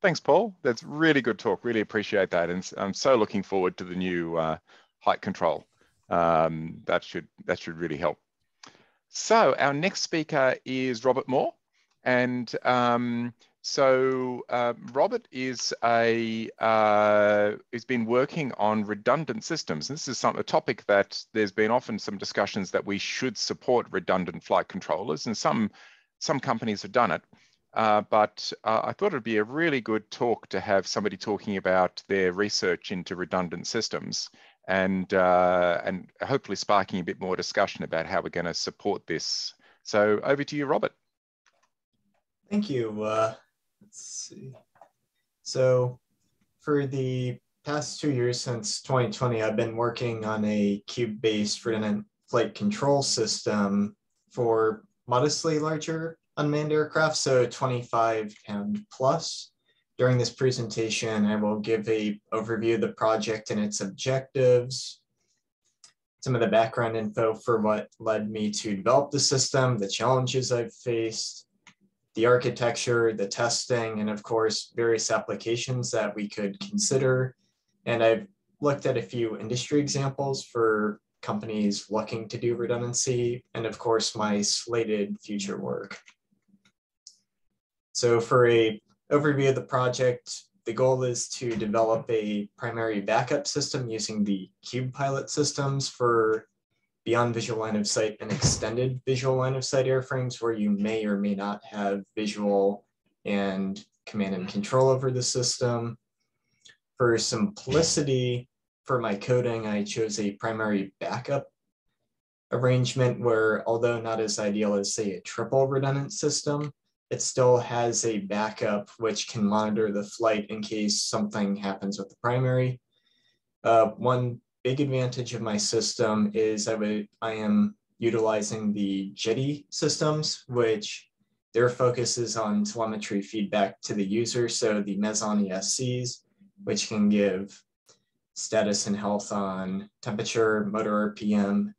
Thanks, Paul. That's really good talk. Really appreciate that. And I'm so looking forward to the new height control. That should really help. So our next speaker is Robert Moore. And Robert is he's been working on redundant systems. This is a topic that there's been often some discussions that we should support redundant flight controllers, and some companies have done it. But I thought it'd be a really good talk to have somebody talking about their research into redundant systems and hopefully sparking a bit more discussion about how we're going to support this. So over to you, Robert. Thank you. Let's see. So for the past 2 years since 2020, I've been working on a cube-based redundant flight control system for modestly larger unmanned aircraft, so 25-pound plus. During this presentation, I will give an overview of the project and its objectives, some of the background info for what led me to develop the system, the challenges I've faced, the architecture, the testing, and of course, various applications that we could consider. And I've looked at a few industry examples for companies looking to do redundancy, and of course, my slated future work. So for an overview of the project, the goal is to develop a primary backup system using the Cube pilot systems for beyond visual line of sight and extended visual line of sight airframes where you may or may not have visual and command and control over the system. For simplicity, for my coding, I chose a primary backup arrangement where, although not as ideal as, say, a triple redundant system, it still has a backup which can monitor the flight in case something happens with the primary. One big advantage of my system is I am utilizing the JITI systems, which their focus is on telemetry feedback to the user. So the Meson ESCs, which can give status and health on temperature, motor RPM,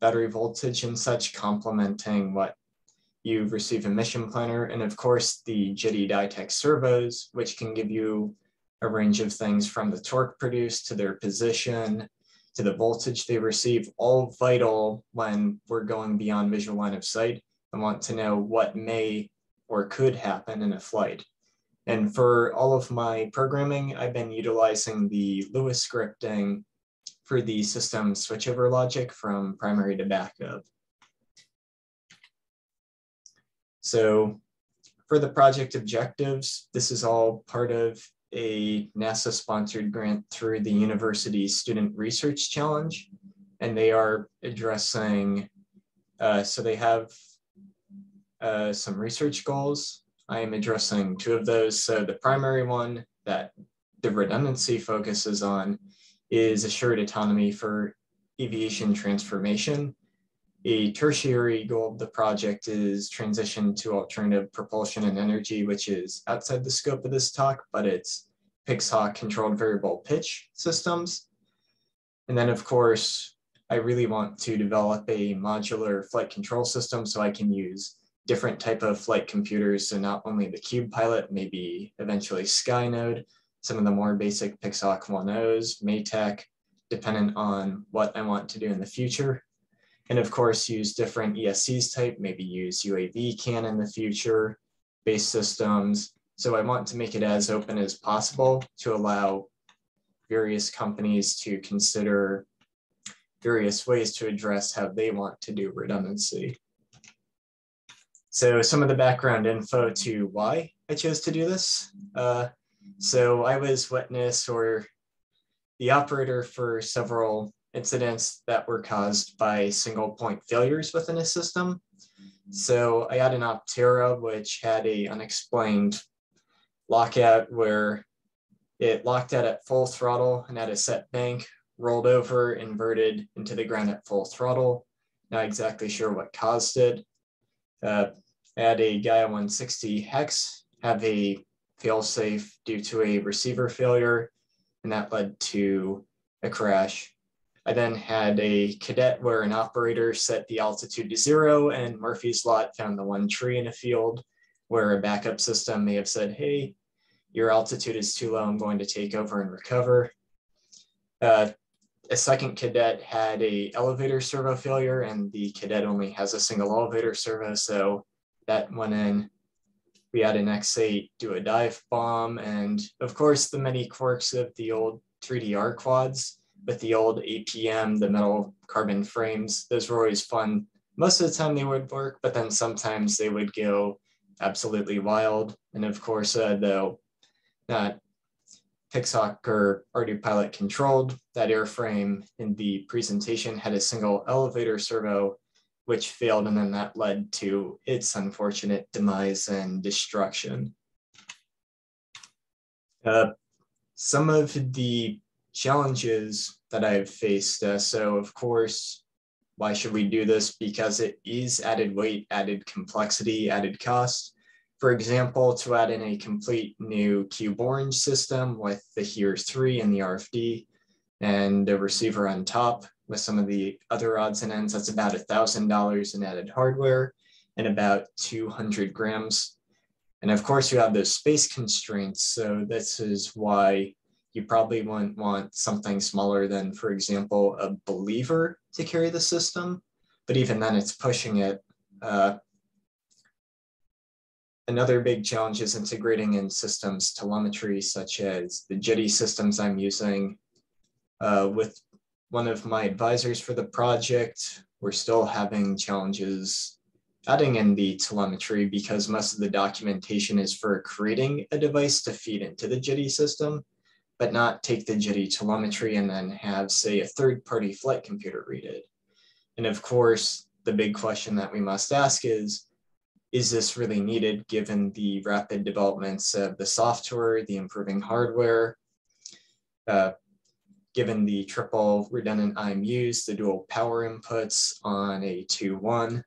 battery voltage, and such, complementing what you receive in Mission Planner. And of course, the JITI Ditech servos, which can give you a range of things from the torque produced to their position, to the voltage they receive, all vital when we're going beyond visual line of sight and want to know what may or could happen in a flight. And for all of my programming, I've been utilizing the Lewis scripting for the system switchover logic from primary to backup. So for the project objectives, this is all part of a NASA-sponsored grant through the university's Student Research Challenge, and they are addressing, so they have some research goals. I am addressing 2 of those. So the primary one that the redundancy focuses on is assured autonomy for aviation transformation. A tertiary goal of the project is transition to alternative propulsion and energy, which is outside the scope of this talk, but it's Pixhawk controlled variable pitch systems. And then of course, I really want to develop a modular flight control system so I can use different type of flight computers. So not only the Cube pilot, maybe eventually Skynode, some of the more basic Pixhawk 1.0s, Maytech, dependent on what I want to do in the future. And of course, use different ESCs type, maybe use UAV CAN in the future, base systems. So I want to make it as open as possible to allow various companies to consider various ways to address how they want to do redundancy. So some of the background info to why I chose to do this. So I was witness or the operator for several incidents that were caused by single point failures within a system. So I had an Optera which had a unexplained lockout where it locked out at full throttle and at a set bank, rolled over, inverted into the ground at full throttle. Not exactly sure what caused it. I had a Gaia 160 Hex have a failsafe due to a receiver failure, and that led to a crash. I then had a Cadet where an operator set the altitude to 0 and Murphy's Law found the one tree in a field where a backup system may have said, hey, your altitude is too low, I'm going to take over and recover. A second cadet had a elevator servo failure, and the cadet only has a single elevator servo, so that went in. We had an X8 do a dive bomb, and of course the many quirks of the old 3DR quads with the old APM, the metal carbon frames. Those were always fun. Most of the time they would work, but then sometimes they would go absolutely wild. And of course, though not Pixhawk or RDoPilot controlled, that airframe in the presentation had a single elevator servo, which failed, and then that led to its unfortunate demise and destruction. Some of the challenges that I've faced, so of course, why should we do this? Because it is added weight, added complexity, added cost. For example, to add in a complete new cube orange system with the HERE 3 and the RFD and the receiver on top with some of the other odds and ends, that's about $1,000 in added hardware and about 200 grams. And of course you have those space constraints. So this is why you probably wouldn't want something smaller than, for example, a believer to carry the system. But even then it's pushing it. Another big challenge is integrating in systems telemetry, such as the JITI systems I'm using. With one of my advisors for the project, we're still having challenges adding in the telemetry because most of the documentation is for creating a device to feed into the JITI system, but not take the JITI telemetry and then have, say, a third-party flight computer read it. And of course, the big question that we must ask is this really needed given the rapid developments of the software, the improving hardware, given the triple redundant IMUs, the dual power inputs on a 2-1.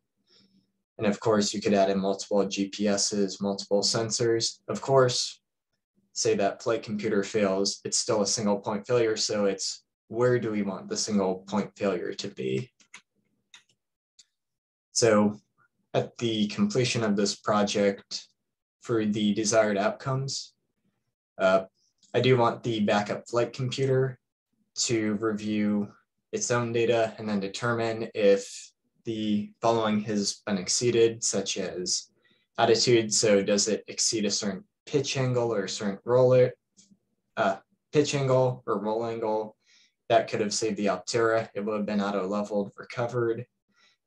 And of course, you could add in multiple GPSs, multiple sensors. Of course, say that flight computer fails, it's still a single point failure. So it's where do we want the single point failure to be? So at the completion of this project for the desired outcomes, I do want the backup flight computer to review its own data and then determine if the following has been exceeded, such as attitude. So does it exceed a certain pitch angle or a certain pitch angle or roll angle? That could have saved the Optera. It would have been auto-leveled, recovered.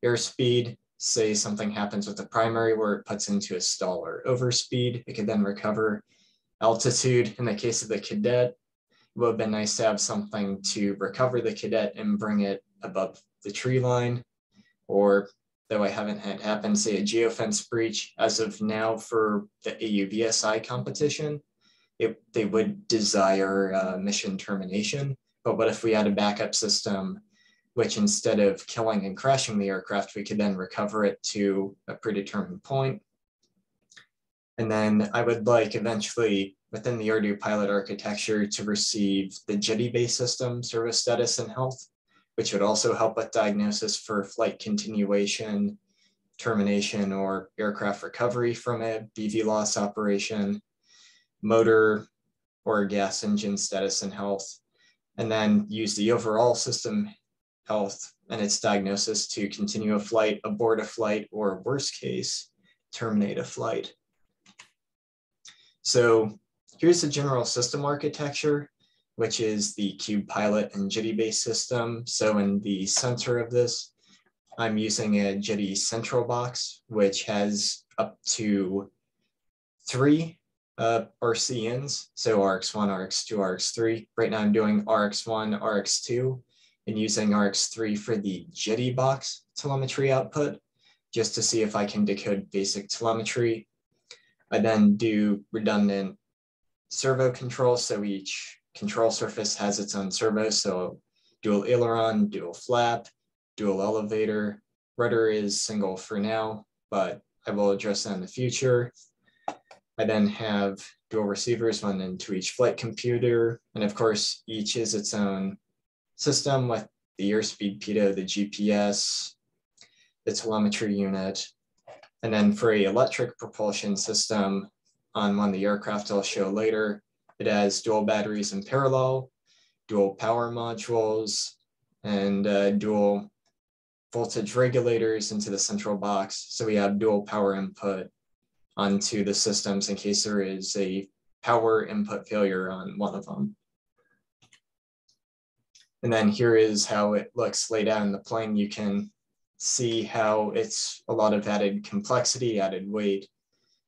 Airspeed, say something happens with the primary where it puts into a stall or overspeed, it could then recover. Altitude, in the case of the cadet, it would have been nice to have something to recover the cadet and bring it above the tree line. Or, though I haven't had happen, say a geofence breach, as of now for the AUVSI competition, they would desire mission termination. But what if we had a backup system which instead of killing and crashing the aircraft, we could then recover it to a predetermined point. And then I would like eventually within the RDoPilot architecture to receive the JITI-based system, service status and health, which would also help with diagnosis for flight continuation, termination, or aircraft recovery from a BV loss operation, motor or gas engine status and health, and then use the overall system health and its diagnosis to continue a flight, abort a flight, or worst case, terminate a flight. So here's the general system architecture, which is the Cube Pilot and JITI-based system. So in the center of this, I'm using a JITI central box, which has up to 3 RCNs, so RX1, RX2, RX3. Right now I'm doing RX1, RX2, and using RX3 for the JITI box telemetry output, just to see if I can decode basic telemetry. I then do redundant servo control, so each control surface has its own servo, so dual aileron, dual flap, dual elevator. Rudder is single for now, but I will address that in the future. I then have dual receivers, one into each flight computer, and of course, each is its own system with the airspeed pitot, the GPS, the telemetry unit. And then for an electric propulsion system, on one of the aircraft I'll show later. It has dual batteries in parallel, dual power modules, and dual voltage regulators into the central box. So we have dual power input onto the systems in case there is a power input failure on one of them. And then here is how it looks laid out in the plane. You can see how it's a lot of added complexity, added weight,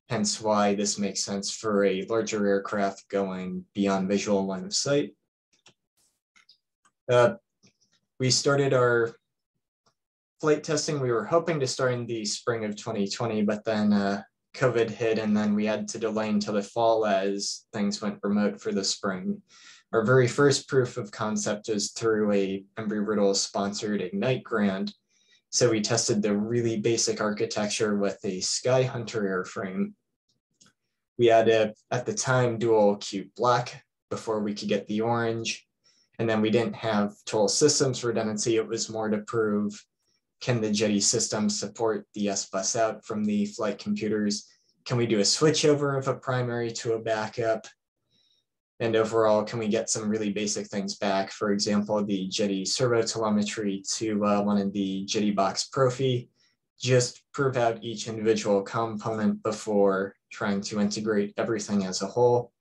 hence why this makes sense for a larger aircraft going beyond visual line of sight. We started our flight testing. We were hoping to start in the spring of 2020, but then COVID hit, and then we had to delay until the fall as things went remote for the spring. Our very first proof of concept was through a Embry-Riddle sponsored Ignite grant. So we tested the really basic architecture with a Sky Hunter airframe. We had at the time, dual cube black before we could get the orange. And then we didn't have total systems redundancy. It was more to prove, can the Jetty system support the S-bus out from the flight computers? Can we do a switchover of a primary to a backup? And overall, can we get some really basic things back? For example, the Jetty servo telemetry to one of the Jetty Box Profi, just prove out each individual component before trying to integrate everything as a whole.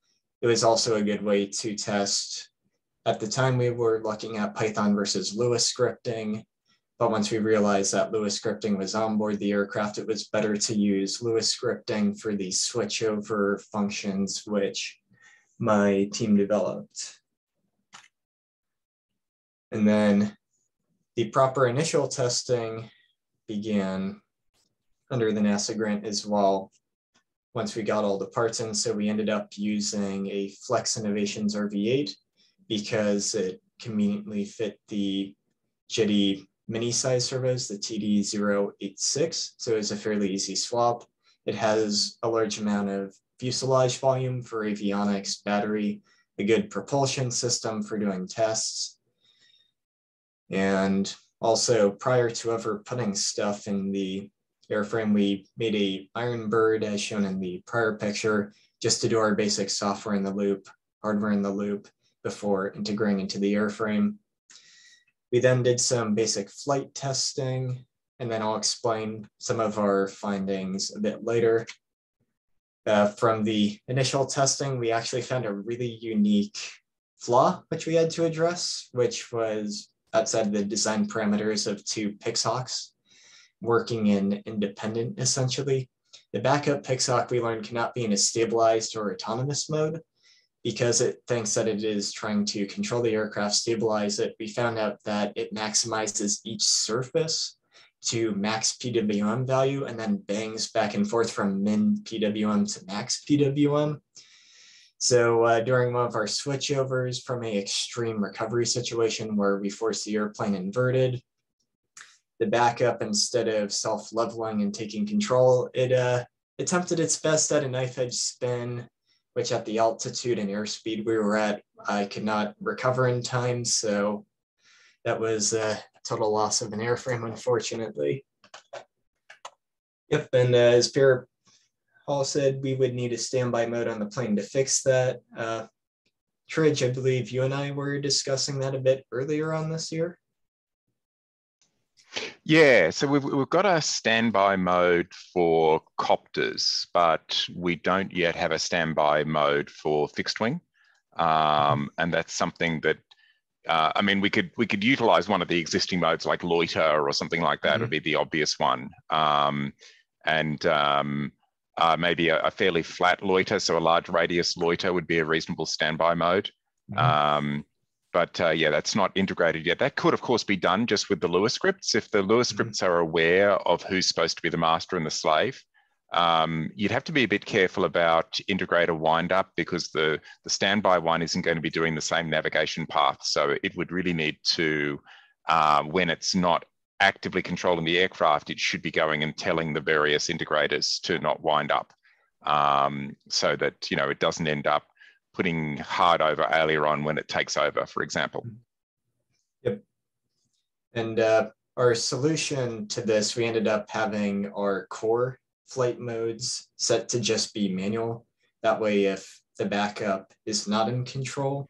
It was also a good way to test. At the time, we were looking at Python versus Lua scripting, but once we realized that Lua scripting was on board the aircraft, it was better to use Lua scripting for the switchover functions, which my team developed. And then the proper initial testing began under the NASA grant as well, once we got all the parts in. So we ended up using a Flex Innovations RV8 because it conveniently fit the Jetty mini size servos, the TD086. So it was a fairly easy swap. It has a large amount of fuselage volume for avionics, battery, a good propulsion system for doing tests. And also, prior to ever putting stuff in the airframe, we made a Iron Bird as shown in the prior picture, just to do our basic software in the loop, hardware in the loop before integrating into the airframe. We then did some basic flight testing, and then I'll explain some of our findings a bit later. From the initial testing, we actually found a really unique flaw which we had to address, which was outside the design parameters of two Pixhawks working in independent, essentially. The backup Pixhawk we learned cannot be in a stabilized or autonomous mode because it thinks that it is trying to control the aircraft, stabilize it. We found out that it maximizes each surface to max PWM value and then bangs back and forth from min PWM to max PWM. So during one of our switchovers from an extreme recovery situation where we forced the airplane inverted, the backup, instead of self-leveling and taking control, it attempted its best at a knife edge spin, which at the altitude and airspeed we were at, I could not recover in time. So that was a total loss of an airframe, unfortunately. Yep, and as Pierre Hall said, we would need a standby mode on the plane to fix that. Tridge, I believe you and I were discussing that a bit earlier on this year. Yeah, so we've got a standby mode for copters, but we don't yet have a standby mode for fixed wing. And that's something that, I mean, we could utilize one of the existing modes like loiter or something like that. Would be the obvious one. Maybe a fairly flat loiter, so a large radius loiter would be a reasonable standby mode. Yeah, that's not integrated yet. That could, of course, be done just with the Lua scripts. If the Lua scripts are aware of who's supposed to be the master and the slave, you'd have to be a bit careful about integrator windup because the standby one isn't going to be doing the same navigation path. So it would really need to, when it's not actively controlling the aircraft, it should be going and telling the various integrators to not wind up, so that, you know, it doesn't end up putting hard over aileron when it takes over, for example. Yep. And our solution to this, we ended up having our core flight modes set to just be manual. That way, if the backup is not in control,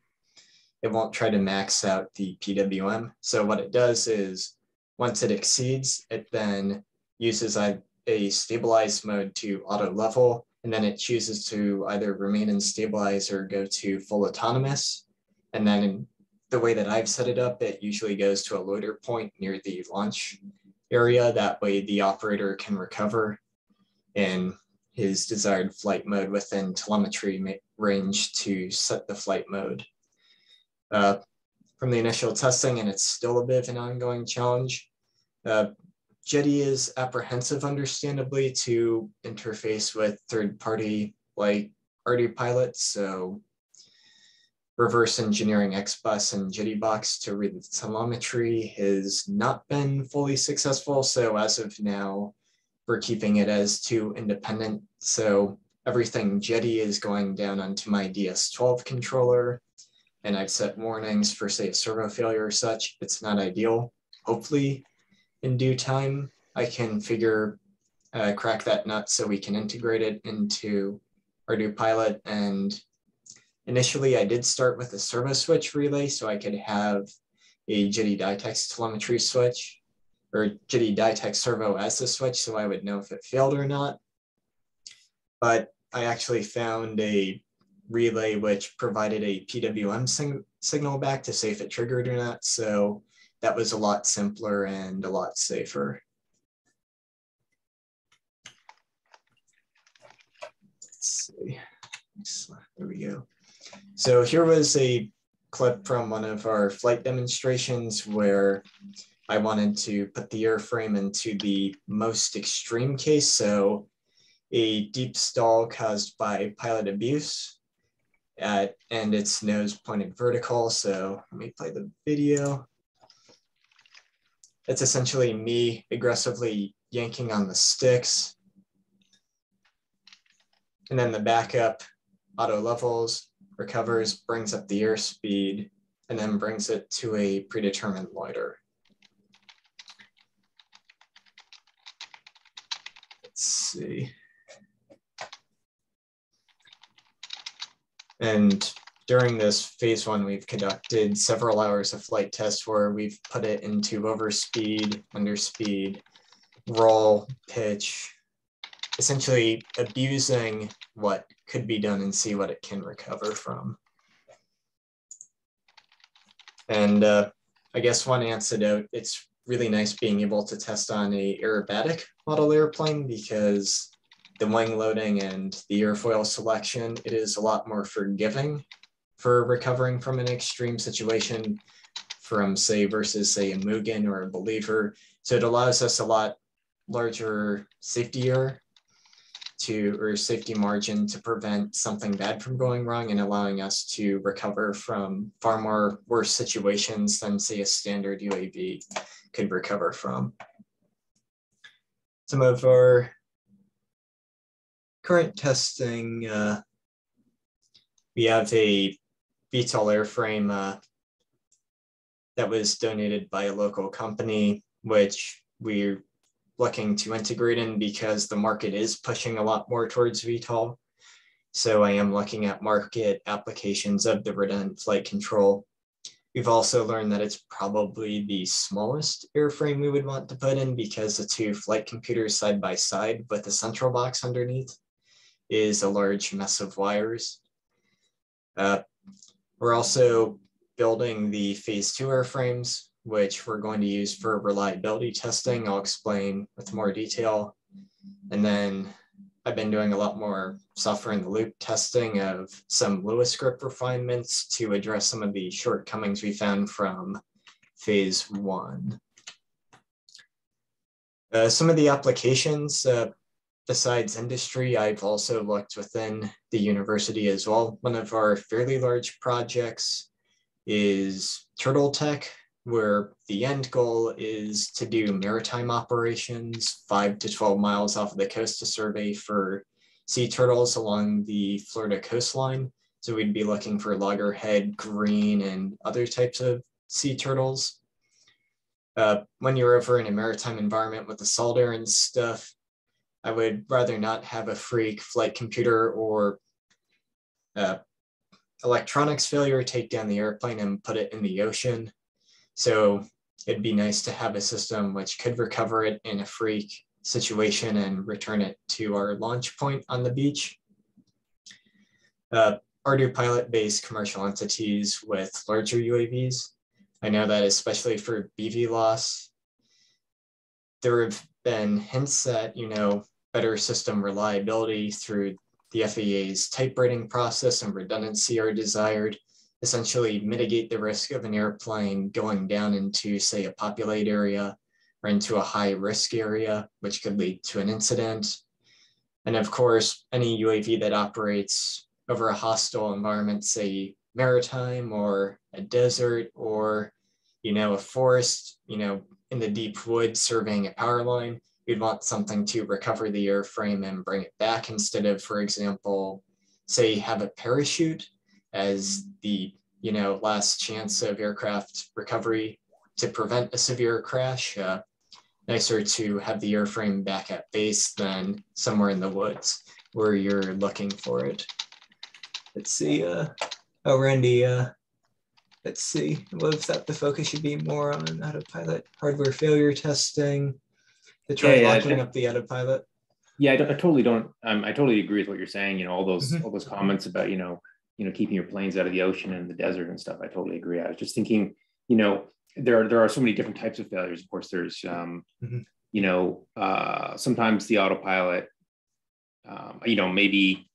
it won't try to max out the PWM. So what it does is once it exceeds, it then uses a stabilized mode to auto level, and then it chooses to either remain in stabilize or go to full autonomous. And then in the way that I've set it up, it usually goes to a loader point near the launch area. That way the operator can recover in his desired flight mode within telemetry range to set the flight mode. From the initial testing, and it's still a bit of an ongoing challenge, Jetty is apprehensive, understandably, to interface with third-party like RDPilot, so reverse engineering XBus and JettyBox to read the telemetry has not been fully successful. So as of now, we're keeping it as two independent. So everything Jetty is going down onto my DS12 controller, and I've set warnings for, say, a servo failure or such. It's not ideal. Hopefully, in due time, I can crack that nut so we can integrate it into RDPilot. And initially, I did start with a servo switch relay so I could have a Jetty Ditex telemetry switch, or Jetty Ditex servo as the switch, so I would know if it failed or not. But I actually found a relay which provided a PWM signal back to say if it triggered or not. So that was a lot simpler and a lot safer. Let's see. There we go. So here was a clip from one of our flight demonstrations where I wanted to put the airframe into the most extreme case. So a deep stall caused by pilot abuse and its nose pointed vertical. So let me play the video. It's essentially me aggressively yanking on the sticks. And then the backup auto levels, recovers, brings up the airspeed, and then brings it to a predetermined loiter. Let's see. And during this phase one, we've conducted several hours of flight tests where we've put it into overspeed, underspeed, roll, pitch, essentially abusing what could be done and see what it can recover from. And I guess one anecdote, it's really nice being able to test on a aerobatic model airplane because the wing loading and the airfoil selection, it is a lot more forgiving for recovering from an extreme situation from, say, versus, say, a Mugen or a Believer. So it allows us a lot larger safety error or safety margin to prevent something bad from going wrong and allowing us to recover from far more worse situations than, say, a standard UAV could recover from. Some of our current testing, we have a VTOL airframe that was donated by a local company, which we're looking to integrate in because the market is pushing a lot more towards VTOL. So I am looking at market applications of the redundant flight control. We've also learned that it's probably the smallest airframe we would want to put in because the two flight computers side by side with the central box underneath is a large mess of wires. We're also building the phase 2 airframes, which we're going to use for reliability testing. I'll explain with more detail. And then I've been doing a lot more software in the loop testing of some Lewis script refinements to address some of the shortcomings we found from phase 1. Some of the applications, besides industry, I've also looked within the university as well. One of our fairly large projects is Turtle Tech, where the end goal is to do maritime operations 5 to 12 miles off of the coast to survey for sea turtles along the Florida coastline. So we'd be looking for loggerhead, green, and other types of sea turtles. When you're over in a maritime environment with the salt air and stuff, I would rather not have a freak flight computer or electronics failure, take down the airplane and put it in the ocean. So it'd be nice to have a system which could recover it in a freak situation and return it to our launch point on the beach. Ardu pilot-based commercial entities with larger UAVs. I know that especially for BV loss, there have been hints that, better system reliability through the FAA's type rating process and redundancy are desired, essentially mitigate the risk of an airplane going down into, say, a populated area or into a high risk area, which could lead to an incident. And of course, any UAV that operates over a hostile environment, say maritime or a desert or, a forest, in the deep woods surveying a power line, you'd want something to recover the airframe and bring it back instead of, for example, say have a parachute as the, last chance of aircraft recovery to prevent a severe crash. Nicer to have the airframe back at base than somewhere in the woods where you're looking for it. Let's see. Randy, let's see. Was that the focus should be more on autopilot hardware failure testing? To try locking up the autopilot. Yeah, I totally don't. I totally agree with what you're saying. All those comments about keeping your planes out of the ocean and the desert and stuff. I totally agree. I was just thinking, there are so many different types of failures. Of course, there's sometimes the autopilot, maybe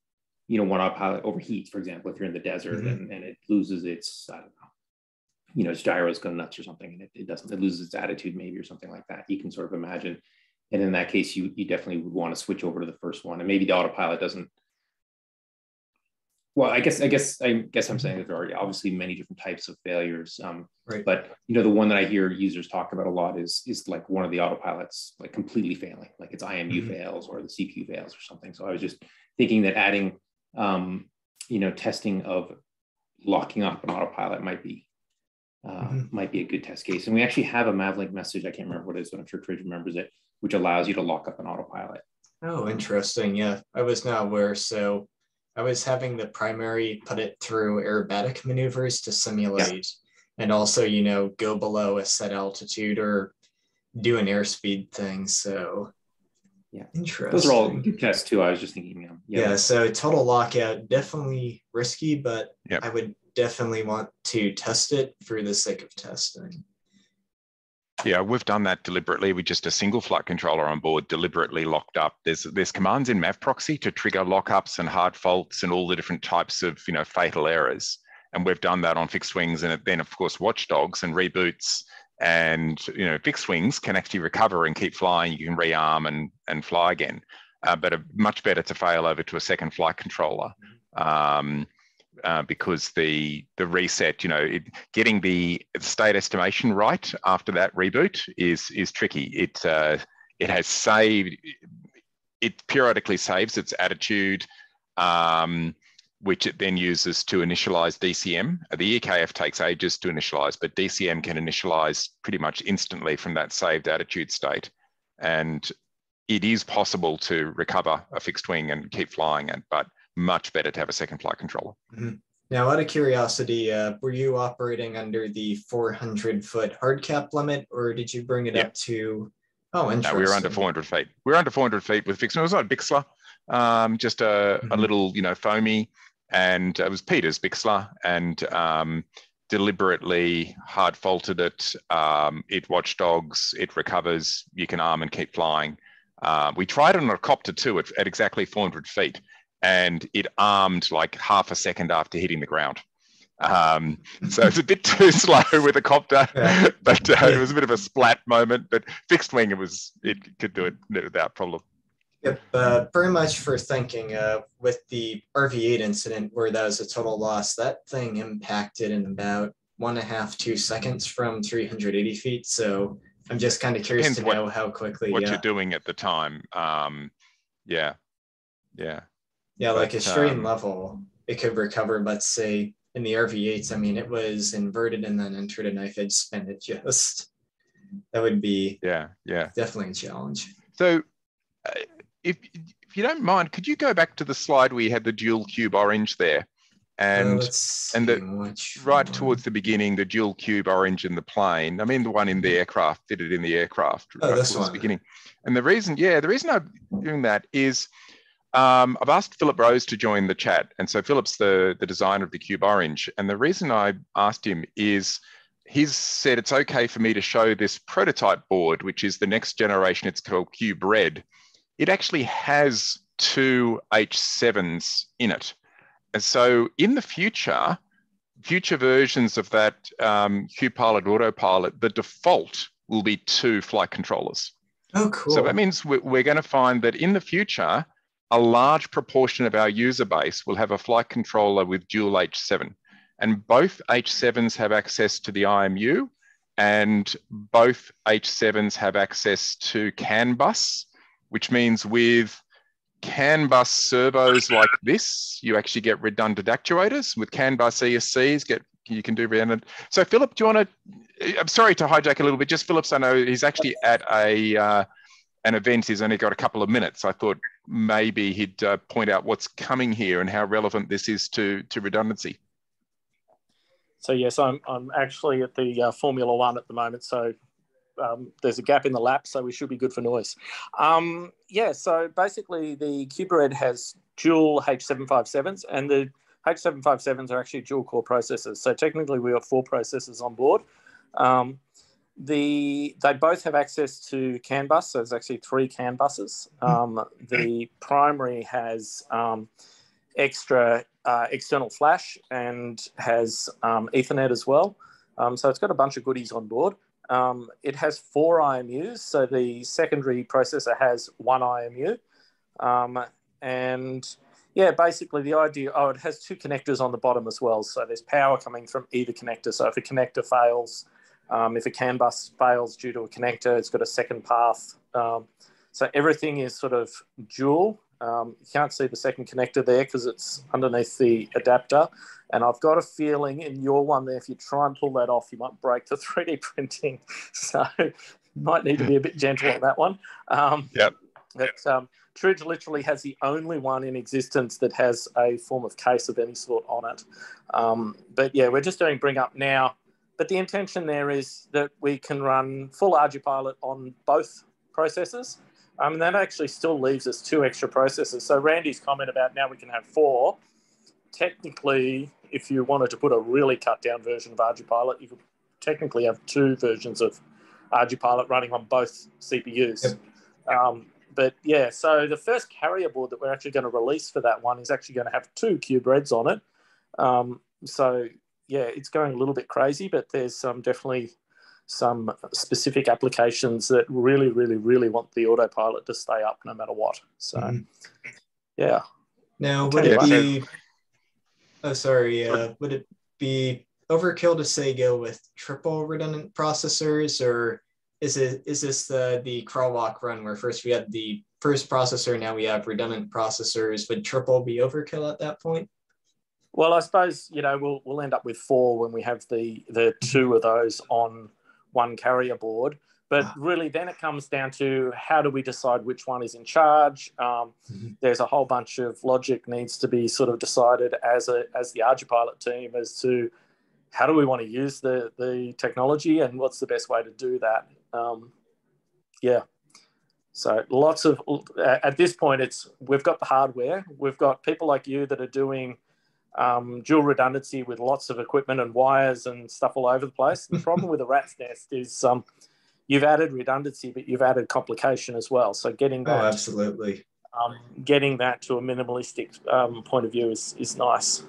one autopilot overheats, for example, if you're in the desert and it loses its, I don't know, its gyros go nuts or something, and it loses its attitude maybe or something like that. You can sort of imagine. And in that case, you definitely would want to switch over to the first one. And maybe the autopilot doesn't. Well, I guess I'm saying that there are obviously many different types of failures. Right. But the one that I hear users talk about a lot is like one of the autopilots like completely failing, like its IMU fails or the CPU fails or something. So I was just thinking that adding testing of locking up an autopilot might be a good test case. And we actually have a Mavlink message, I can't remember what it is, but I'm sure Trish remembers it, which allows you to lock up an autopilot. Oh, interesting. Yeah, I was not aware. So I was having the primary put it through aerobatic maneuvers to simulate and also, go below a set altitude or do an airspeed thing. So yeah, interesting. Those are all good tests too. I was just thinking, so total lockout, definitely risky, but I would definitely want to test it for the sake of testing. Yeah, we've done that deliberately with just a single flight controller on board, deliberately locked up. There's commands in MavProxy to trigger lockups and hard faults and all the different types of fatal errors. And we've done that on fixed wings, and then of course watchdogs and reboots. And fixed wings can actually recover and keep flying. You can rearm and fly again, but much better to fail over to a second flight controller. Because the reset, getting the state estimation right after that reboot is tricky. It has saved, it periodically saves its attitude, which it then uses to initialize DCM. The EKF takes ages to initialize, but DCM can initialize pretty much instantly from that saved attitude state. And it is possible to recover a fixed wing and keep flying it, but much better to have a second flight controller. Now, out of curiosity, were you operating under the 400-foot hard cap limit, or did you bring it up to? Oh, interesting. No, we were under 400 feet. We were under 400 feet with fixed wing. It was not a Bixler, just a little, foamy, and it was Peter's Bixler, and deliberately hard faulted it. It watchdogs, it recovers. You can arm and keep flying. We tried it on a copter too at exactly 400 feet. And it armed like half a second after hitting the ground. So it's a bit too slow with a copter, but it was a bit of a splat moment. But fixed wing, it could do it without problem. Yep, very much for thinking. With the RV8 incident where that was a total loss, that thing impacted in about 1.5 to 2 seconds from 380 feet. So I'm just kind of curious to know how quickly. What you're doing at the time. Yeah, like a stream level, it could recover, but say in the RV8s, I mean, it was inverted and then entered a knife edge spin. That would be definitely a challenge. So if you don't mind, could you go back to the slide where you had the dual cube orange there? And let's see, right towards the beginning, the dual cube orange in the plane. I mean, the one in the aircraft, fitted in the aircraft. Oh, right this towards one. the beginning. And the reason I'm doing that is I've asked Philip Rose to join the chat. And so Philip's the designer of the cube orange. And the reason I asked him is he's said it's okay for me to show this prototype board, which is the next generation. It's called Cube Red. It actually has 2 H7s in it. And so in the future versions of that QPilot Autopilot, the default will be 2 flight controllers. Oh, cool. So that means we're going to find that in the future, a large proportion of our user base will have a flight controller with dual H7. And both H7s have access to the IMU, and both H7s have access to CAN bus, which means with CAN bus servos like this, you actually get redundant actuators. With CAN bus ESCs, you can do redundant. So Philip, do you want to, I'm sorry to hijack a little bit, just Philip's, I know he's actually at an event, he's only got a couple of minutes. I thought maybe he'd point out what's coming here and how relevant this is to redundancy. So yes, I'm actually at the Formula One at the moment. So there's a gap in the lap, so we should be good for noise. Yeah, so basically the CubeRed has dual H757s, and the H757s are actually dual core processors. So technically we have 4 processors on board. They both have access to CAN bus, so there's actually 3 CAN buses. The primary has extra external flash and has Ethernet as well. So it's got a bunch of goodies on board. It has 4 IMUs, so the secondary processor has 1 IMU. And yeah, basically the idea, it has 2 connectors on the bottom as well. So there's power coming from either connector. So if a connector fails, if a CAN bus fails due to a connector, it's got a second path. So everything is sort of dual. You can't see the second connector there because it's underneath the adapter. And I've got a feeling in your one there, if you try and pull that off, you might break the 3D printing. So you might need to be a bit gentle on that one. Yep. But Tridge literally has the only one in existence that has a form of case of any sort on it. But yeah, we're just doing bring up now. But the intention there is that we can run full RGPilot on both processors. And that actually still leaves us 2 extra processors. So Randy's comment about now we can have 4, technically, if you wanted to put a really cut down version of RGPilot, you could technically have 2 versions of RGPilot running on both CPUs. Yep. But yeah, so the first carrier board that we're actually going to release for that one is actually going to have 2 CubeReds on it. So yeah, it's going a little bit crazy, but there's definitely some specific applications that really, really, really want the autopilot to stay up no matter what. So yeah. Now, would it be... Oh, sorry. Would it be overkill to say go with triple redundant processors, or is this the crawl walk run where first we had the first processor, now we have redundant processors? Would triple be overkill at that point? Well, I suppose we'll end up with 4 when we have the 2 of those on one carrier board. But really, then it comes down to how do we decide which one is in charge? There's a whole bunch of logic needs to be sort of decided as the RGPilot team as to how do we want to use the technology and what's the best way to do that. Yeah. So lots of, at this point, we've got the hardware. We've got people like you that are doing dual redundancy with lots of equipment and wires and stuff all over the place. The problem with the rat's nest is you've added redundancy, but you've added complication as well. So getting that, absolutely, getting that to a minimalistic point of view is nice.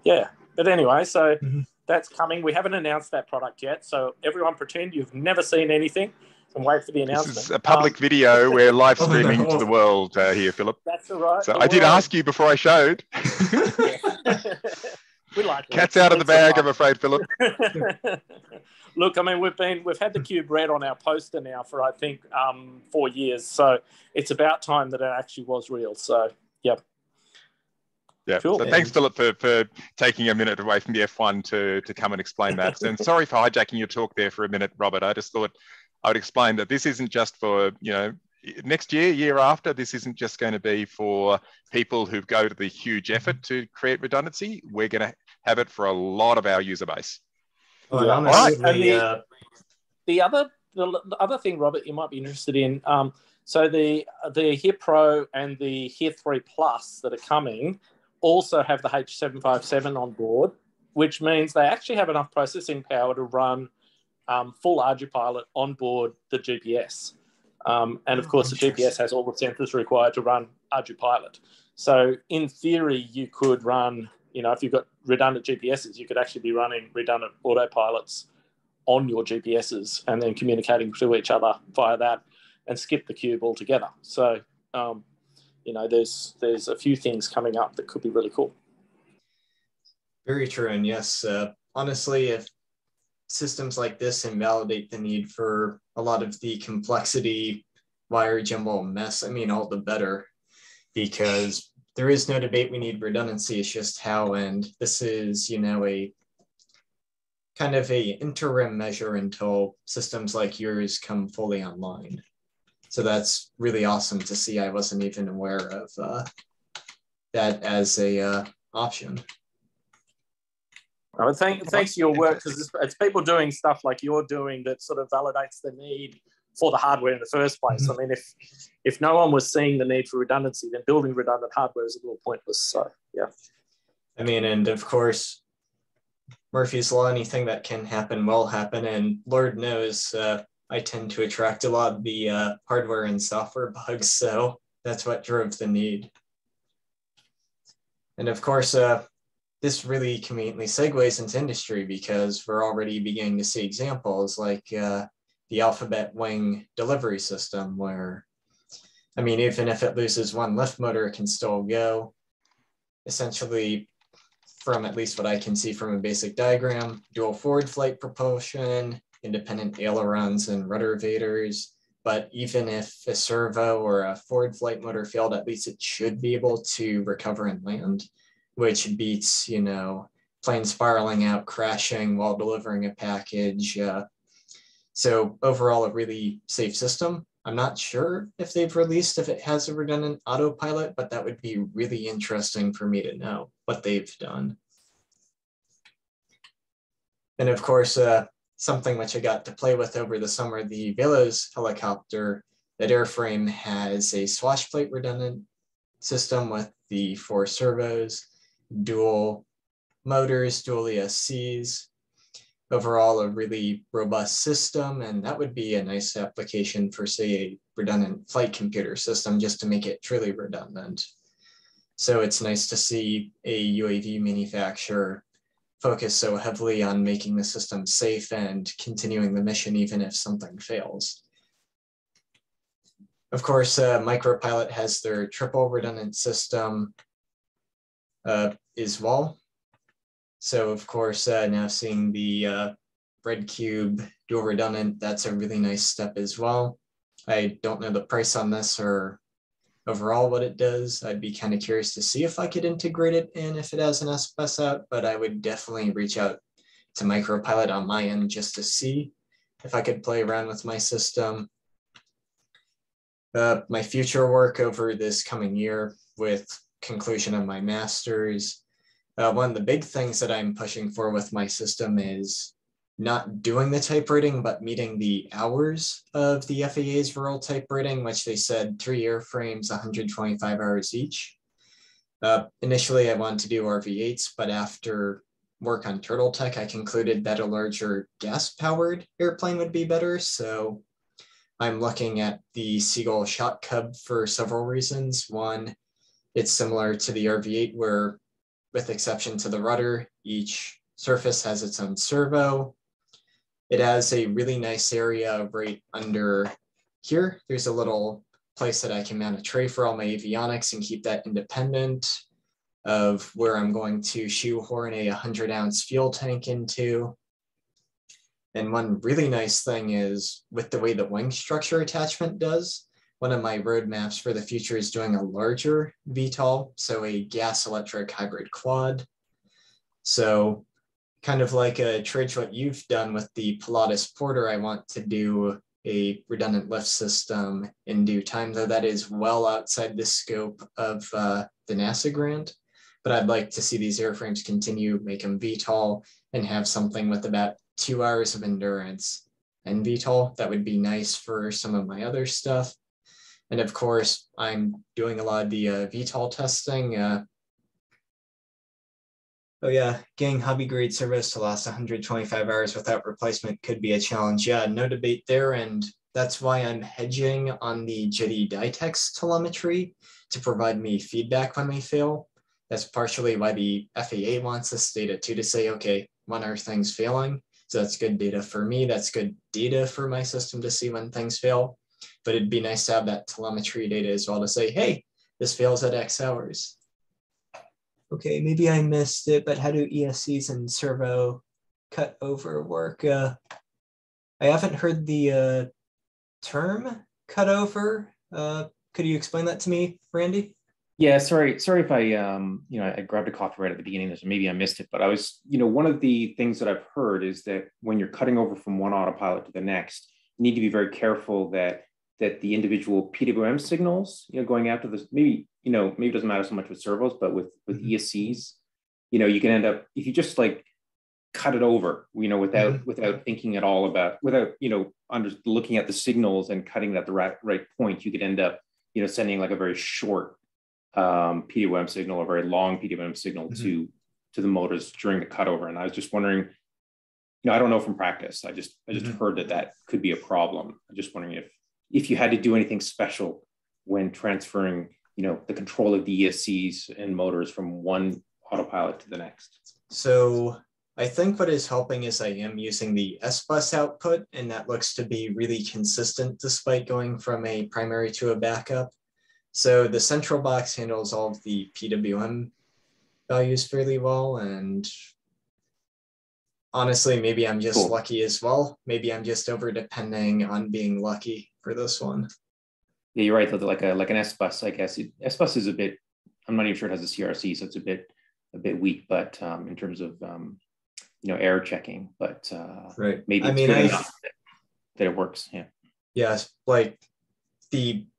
Yeah, but anyway, so that's coming. We haven't announced that product yet, so everyone pretend you've never seen anything and wait for the announcement. This is a public video. We're live streaming to the world here, Philip. That's all right. So I did ask you before I showed. We like Cat's out of the bag, I'm afraid, Philip. Look, I mean, we've had the Cube Red on our poster now for I think 4 years, so it's about time that it actually was real. So, yep. Yeah. Cool. So thanks, Philip, for taking a minute away from the F1 to come and explain that. And sorry for hijacking your talk there for a minute, Robert. I just thought I would explain that this isn't just for next year, year after, this isn't just going to be for people who go to the huge effort to create redundancy. We're going to have it for a lot of our user base. Well, Yeah. honestly, the other thing, Robert, you might be interested in. So the Here Pro and the Here 3 Plus that are coming also have the H757 on board, which means they actually have enough processing power to run full ArduPilot on board the GPS. And of course, the GPS has all the sensors required to run ArduPilot. So in theory, you could run, if you've got redundant GPSs, you could actually be running redundant autopilots on your GPSs and then communicating to each other via that and skip the cube altogether. So, there's a few things coming up that could be really cool. Very true. And yes, honestly, if systems like this invalidate the need for a lot of the complexity, wire jumble mess, all the better, because there is no debate we need redundancy. It's just how, and this is, a kind of a interim measure until systems like yours come fully online. So that's really awesome to see. I wasn't even aware of that as a option. Oh, thanks to your work, because it's people doing stuff like you're doing that sort of validates the need for the hardware in the first place. Mm-hmm. If no one was seeing the need for redundancy, then building redundant hardware is a little pointless. So, yeah. And of course, Murphy's Law, anything that can happen will happen. And Lord knows, I tend to attract a lot of the hardware and software bugs. So that's what drove the need. And of course, this really conveniently segues into industry, because we're already beginning to see examples like the Alphabet Wing delivery system, where, even if it loses one lift motor, it can still go. Essentially, from at least what I can see from a basic diagram, dual forward flight propulsion, independent ailerons and rudder evaders. But even if a servo or a forward flight motor failed, at least it should be able to recover and land, which beats, plane spiraling out, crashing while delivering a package. So overall, a really safe system. I'm not sure if they've released if it has a redundant autopilot, but that would be really interesting for me to know what they've done. And of course, something which I got to play with over the summer, the Velos helicopter, that airframe has a swash plate redundant system with the 4 servos, dual motors, dual ESCs, overall a really robust system. And that would be a nice application for, say, a redundant flight computer system, just to make it truly redundant. So it's nice to see a UAV manufacturer focus so heavily on making the system safe and continuing the mission even if something fails. Of course, Micropilot has their triple redundant system as well. So of course, now seeing the Red Cube dual redundant, that's a really nice step as well. I don't know the price on this or overall what it does. I'd be kind of curious to see if I could integrate it in if it has an S-Bus out, but I would definitely reach out to Micropilot on my end just to see if I could play around with my system. My future work over this coming year with conclusion of my master's, one of the big things that I'm pushing for with my system is not doing the type rating, but meeting the hours of the FAA's rural type rating, which they said 3 airframes, 125 hours each. Initially, I wanted to do RV8s, but after work on Turtle Tech, I concluded that a larger gas-powered airplane would be better. So I'm looking at the Seagull Shot Cub for several reasons. One, it's similar to the RV8, where with exception to the rudder, each surface has its own servo. It has a really nice area right under here. There's a little place that I can mount a tray for all my avionics and keep that independent of where I'm going to shoehorn a 100-ounce fuel tank into. And one really nice thing is with the way the wing structure attachment does, one of my roadmaps for the future is doing a larger VTOL, so a gas-electric hybrid quad. So kind of like a Tridge, what you've done with the Pilatus Porter, I want to do a redundant lift system in due time, though that is well outside the scope of the NASA grant. But I'd like to see these airframes continue, make them VTOL, and have something with about 2 hours of endurance and VTOL. That would be nice for some of my other stuff. And of course, I'm doing a lot of the VTOL testing. Oh yeah, getting hobby grade servos to last 125 hours without replacement could be a challenge. Yeah, no debate there. And that's why I'm hedging on the Jetty Ditex telemetry to provide me feedback when they fail. That's partially why the FAA wants this data too, to say, okay, when are things failing? So that's good data for me. That's good data for my system to see when things fail. But it'd be nice to have that telemetry data as well to say, hey, this fails at X hours. Okay, maybe I missed it, but how do ESCs and servo cut over work? I haven't heard the term cut over. Could you explain that to me, Randy? Yeah, sorry if I, I grabbed a coffee right at the beginning, so maybe I missed it, but I was, one of the things that I've heard is that when you're cutting over from one autopilot to the next, you need to be very careful that the individual PWM signals, going after this, maybe it doesn't matter so much with servos, but with ESCs, you can end up, if you just like cut it over, without thinking at all about, without, looking at the signals and cutting it at the right point, you could end up, sending like a very short PWM signal, a very long PWM signal to the motors during the cutover. And I was just wondering, I don't know from practice. I just heard that could be a problem. I'm just wondering if you had to do anything special when transferring, the control of the ESCs and motors from one autopilot to the next. So I think what is helping is I am using the S-bus output, and that looks to be really consistent despite going from a primary to a backup. So the central box handles all of the PWM values fairly well, and honestly, maybe I'm just lucky as well. Maybe I'm just over depending on being lucky for this one. Yeah, you're right. Though, like an S-bus, I guess S-bus is a bit. I'm not even sure it has a CRC, so it's a bit weak. But in terms of error checking, but right. Maybe it's good enough that it works. Yeah. Yes,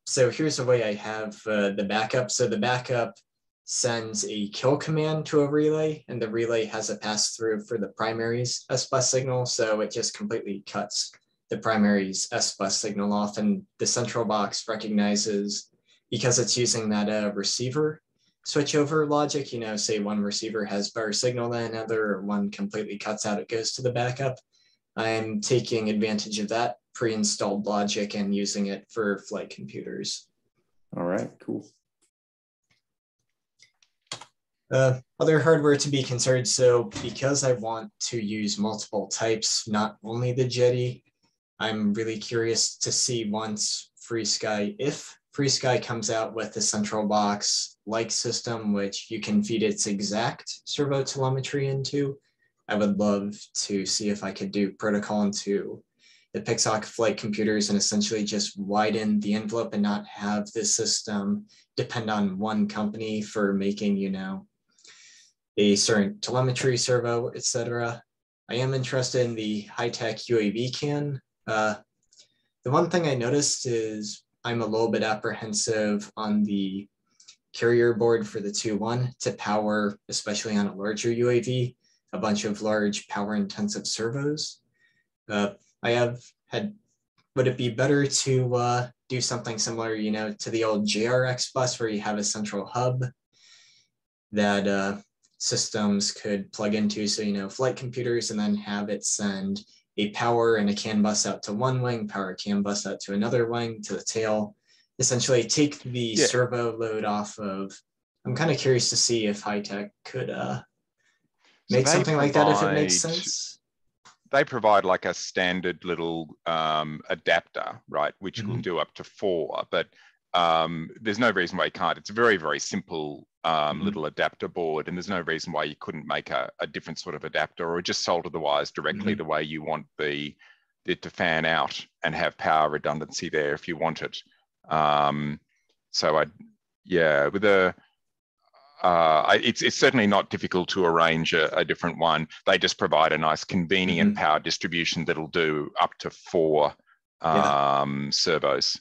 so here's the way I have the backup. So the backup sends a kill command to a relay, and the relay has a pass through for the primary's S-bus signal. So it just completely cuts the primary's S-bus signal off, and the central box recognizes, because it's using that receiver switchover logic, say one receiver has better signal than another, or one completely cuts out, it goes to the backup. I'm taking advantage of that pre-installed logic and using it for flight computers. All right, cool. Other hardware to be considered. So because I want to use multiple types, not only the Jetty, I'm really curious to see once if FreeSky comes out with a central box like system, which you can feed its exact servo telemetry into, I would love to see if I could do protocol into the Pixoc flight computers and essentially just widen the envelope and not have this system depend on one company for making, a certain telemetry servo, etc. I am interested in the high-tech UAV can. The one thing I noticed is I'm a little bit apprehensive on the carrier board for the 2.1 to power, especially on a larger UAV, a bunch of large power-intensive servos. Would it be better to do something similar, to the old JRX bus where you have a central hub that systems could plug into, so, flight computers, and then have it send a power and a CAN bus out to one wing, power CAN bus out to another wing, to the tail, essentially take the servo load off of. I'm kind of curious to see if high-tech could make something like that if it makes sense. They provide like a standard little adapter, right, which can do up to 4, but there's no reason why you can't. It's a very, very simple little adapter board, and there's no reason why you couldn't make a different sort of adapter, or just solder the wires directly the way you want it to fan out and have power redundancy there if you want it. It's certainly not difficult to arrange a different one. They just provide a nice convenient power distribution that'll do up to 4 servos.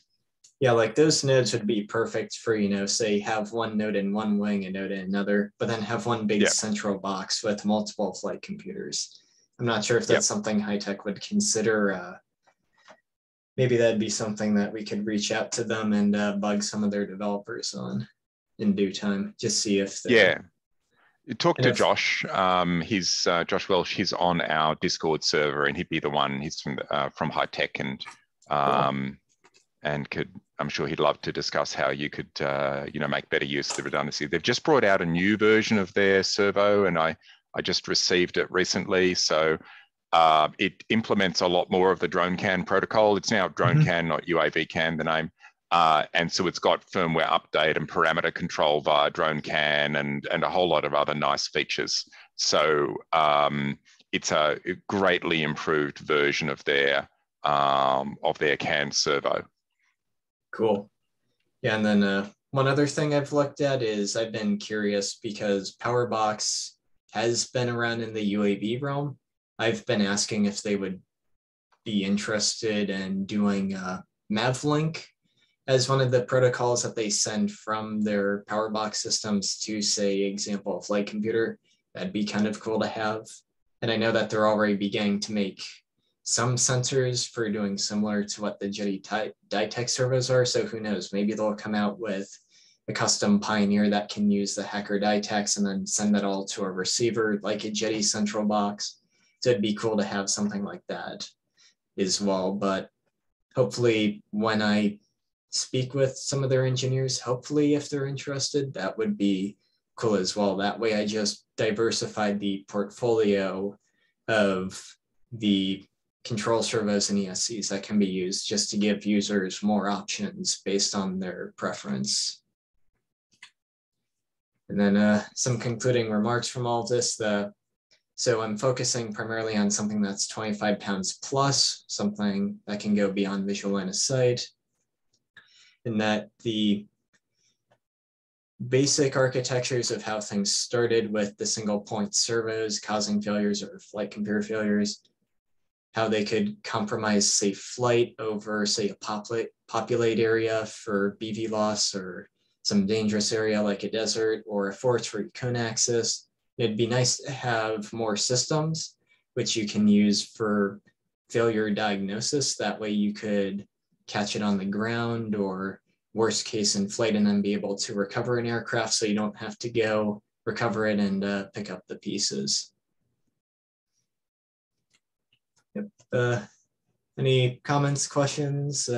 Yeah, like those nodes would be perfect for, say have one node in one wing, a node in another, but then have one big central box with multiple flight computers. I'm not sure if that's something high-tech would consider. Maybe that'd be something that we could reach out to them and bug some of their developers on in due time, just see if they're... Talk to Josh. He's Josh Welsh. He's on our Discord server, and he'd be the one. He's from High Tech, and I'm sure he'd love to discuss how you could make better use of the redundancy. They've just brought out a new version of their servo, and I just received it recently. So it implements a lot more of the drone CAN protocol. It's now drone CAN, not UAV CAN, the name. And so it's got firmware update and parameter control via drone CAN and a whole lot of other nice features. So it's a greatly improved version of their CAN servo. Cool. Yeah, and then one other thing I've looked at is I've been curious because PowerBox has been around in the UAV realm. I've been asking if they would be interested in doing MavLink as one of the protocols that they send from their PowerBox systems to, say, example, a flight computer. That'd be kind of cool to have. And I know that they're already beginning to make some sensors for doing similar to what the Jetty Ditech servos are. So who knows, maybe they'll come out with a custom Pioneer that can use the Hacker Ditechs and then send that all to a receiver like a Jetty central box. So it'd be cool to have something like that as well. But hopefully when I speak with some of their engineers, hopefully if they're interested, that would be cool as well. That way I just diversified the portfolio of the control servos and ESCs that can be used just to give users more options based on their preference. And then some concluding remarks from all of this. So I'm focusing primarily on something that's 25 pounds plus, something that can go beyond visual line of sight, and that the basic architectures of how things started with the single point servos causing failures or flight computer failures, how they could compromise safe flight over, say, a populate area for BV loss or some dangerous area like a desert or a forest where you couldn't access. It'd be nice to have more systems which you can use for failure diagnosis. That way you could catch it on the ground or worst case in flight and then be able to recover an aircraft so you don't have to go recover it and pick up the pieces. Yep. Any comments, questions?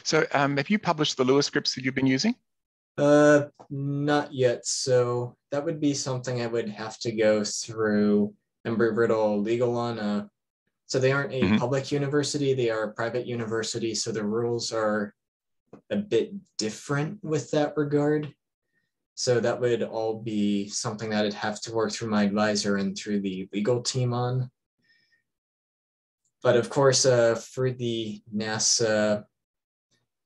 So have you published the Lua scripts that you've been using? Not yet. So that would be something I would have to go through Embry-Riddle legal on. So they aren't a public university, they are a private university. So the rules are a bit different with that regard. So that would all be something that I'd have to work through my advisor and through the legal team on. But of course, for the NASA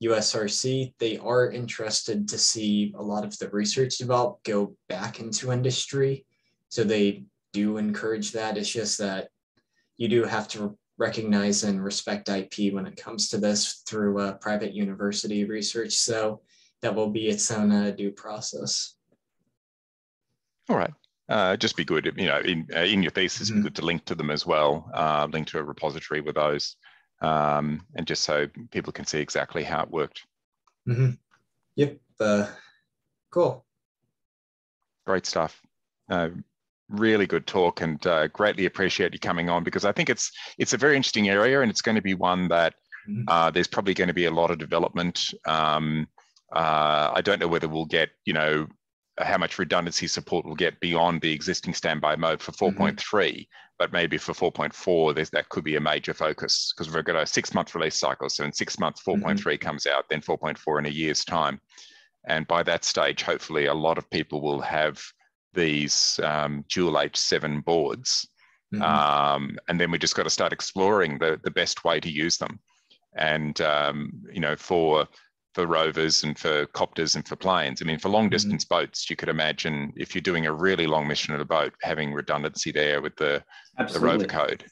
USRC, they are interested to see a lot of the research developed go back into industry. So they do encourage that. It's just that you do have to recognize and respect IP when it comes to this through private university research. So that will be its own due process. All right. Just be good, in your thesis, be good to link to them as well, link to a repository with those, and just so people can see exactly how it worked. Yep. Cool. Great stuff. Really good talk, and greatly appreciate you coming on, because I think it's a very interesting area, and it's going to be one that there's probably going to be a lot of development. I don't know whether we'll get, how much redundancy support we'll get beyond the existing standby mode for 4.3, but maybe for 4.4, that could be a major focus, because we've got a 6-month release cycle. So in 6 months, 4.3 comes out, then 4.4 in a year's time. And by that stage, hopefully a lot of people will have these dual H7 boards. And then we just got to start exploring the best way to use them. And, for rovers and for copters and for planes. I mean, for long distance boats, you could imagine if you're doing a really long mission in a boat, having redundancy there with the rover code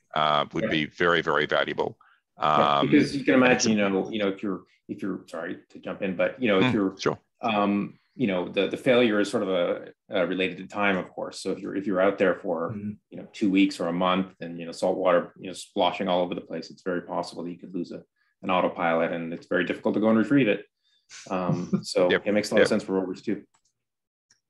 would be very, very valuable. Because you can imagine, if you're sorry to jump in, but if you're sure. The failure is sort of related to time, of course. So if you're out there for 2 weeks or a month, and salt water splashing all over the place, it's very possible that you could lose an autopilot, and it's very difficult to go and retrieve it. So it makes a lot of sense for rovers too.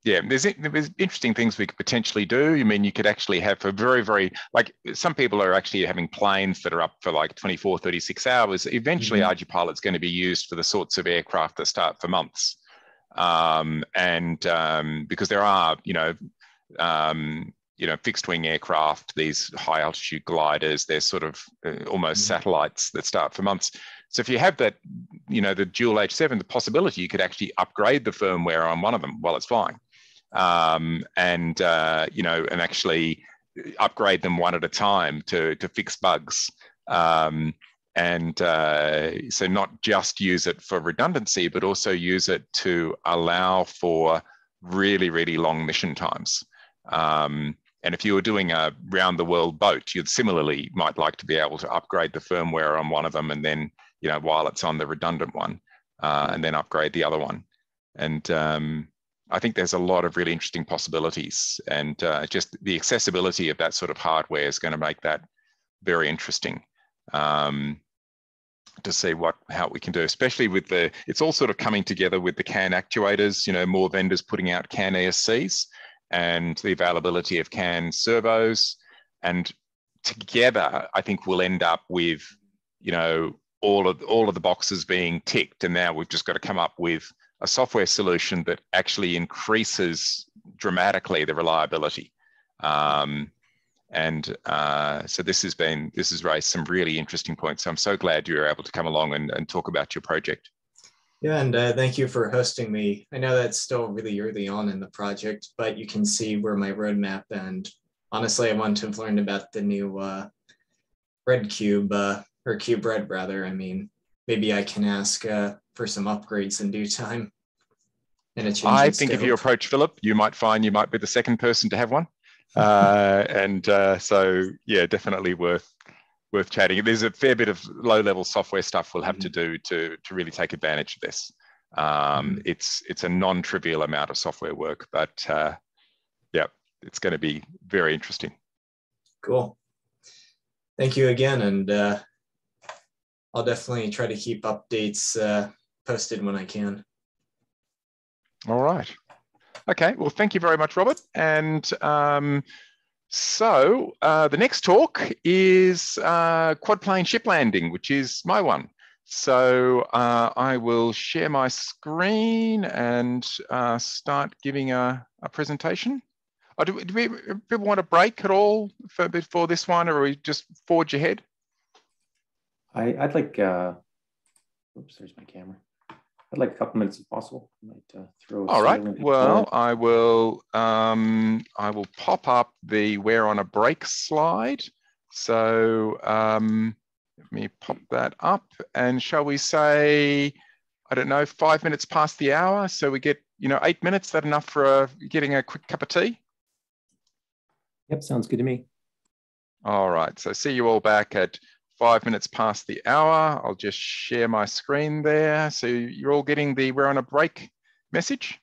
Yeah, there's interesting things we could potentially do. I mean, you could actually have for very, very, like some people are actually having planes that are up for like 24, 36 hours. Eventually, RGPilot's going to be used for the sorts of aircraft that start for months. Because there are, fixed wing aircraft, these high altitude gliders, they're sort of almost satellites that start for months. So if you have that, the dual H7, the possibility you could actually upgrade the firmware on one of them while it's flying, and actually upgrade them one at a time to fix bugs. So not just use it for redundancy, but also use it to allow for really, really long mission times. And if you were doing a round the world boat, you'd similarly might like to be able to upgrade the firmware on one of them, and then, while it's on the redundant one, and then upgrade the other one. And I think there's a lot of really interesting possibilities, and just the accessibility of that sort of hardware is going to make that very interesting. To see how we can do, especially with it's all sort of coming together with the CAN actuators, more vendors putting out CAN ESCs and the availability of CAN servos. And together, I think we'll end up with, all of the boxes being ticked. And now we've just got to come up with a software solution that actually increases dramatically the reliability. So this has raised some really interesting points. So I'm so glad you were able to come along and talk about your project. Yeah, and thank you for hosting me. I know that's still really early on in the project, but you can see where my roadmap, and honestly, I want to have learned about the new Red Cube, or Cube Red rather. I mean, maybe I can ask for some upgrades in due time. And a change I think if you approach Philip, you might find you might be the second person to have one. So yeah, definitely worth chatting. There's a fair bit of low-level software stuff we'll have to do to really take advantage of this. It's a non-trivial amount of software work, but yeah, it's going to be very interesting. Cool. Thank you again, and I'll definitely try to keep updates posted when I can. All right. Okay, well, thank you very much, Robert. And so the next talk is quad plane ship landing, which is my one. So I will share my screen and start giving a presentation. Do people want a break at all before this one, or are we just forge ahead? I'd like, oops, there's my camera. I'd like a couple minutes if possible. I might throw all right. Well, I will pop up the "we're on a break" slide. So let me pop that up, and shall we say, I don't know, 5 minutes past the hour, so we get 8 minutes. Is that enough for getting a quick cup of tea? Yep, sounds good to me. All right. So see you all back at 5 minutes past the hour. I'll just share my screen there. So you're all getting the "we're on a break" message.